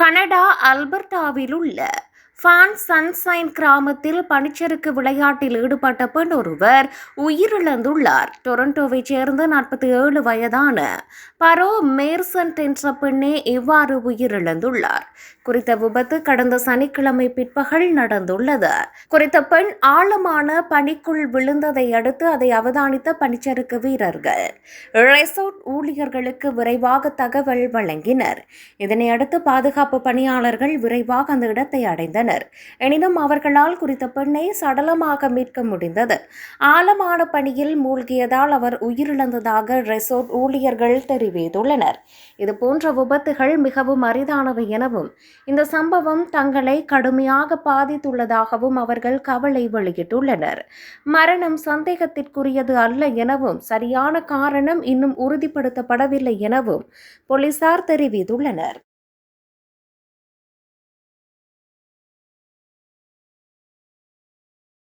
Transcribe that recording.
Canada அல்பர்டாவில் உள்ள PAN sunshine கிராமத்தில் பனிச்சறுக்கு விளையாட்டில் ஈடுபட்ட பெண் ஒருவர் உயிரிழந்துள்ளார். டொரண்டோவைச் சேர்ந்த 47 வயதான பரோ மேர்சன்ட் என்ற பெண்ணே இவ்வாறு உயிரிழந்துள்ளார். குறித்த விபத்து கடந்த சனிக்கிழமை பிற்பகல் நடந்துள்ளது. குறித்த பெண் ஆழமான பனிக்குள் விழுந்ததை அடுத்து அதை அவதானித்த பனிச்சறுக்கு வீரர்கள் ரெசார்ட் ஊழியர்களுக்கு விரைவாக தகவல் வழங்கினர். இதனையடுத்து பாதுகாப்பு பணியாளர்கள் விரைவாக அந்த இடத்தை அடைந்தனர். எனினும் அவர்களால் குறித்த பெண்ணை சடலமாக மீட்க முடிந்தது. ஆழமான பனியில் மூழ்கியதால் அவர் உயிரிழந்ததாக ரெசார்ட் ஊழியர்கள் தெரிவித்துள்ளனர். இதுபோன்ற விபத்துகள் மிகவும் அரிதானவை எனவும் இந்த சம்பவம் தங்களை கடுமையாக பாதித்துள்ளதாகவும் அவர்கள் கவலை வெளியிட்டுள்ளனர். மரணம் சந்தேகத்திற்குரியது அல்ல எனவும் சரியான காரணம் இன்னும் உறுதிப்படுத்தப்படவில்லை எனவும் போலீசார் தெரிவித்துள்ளனர்.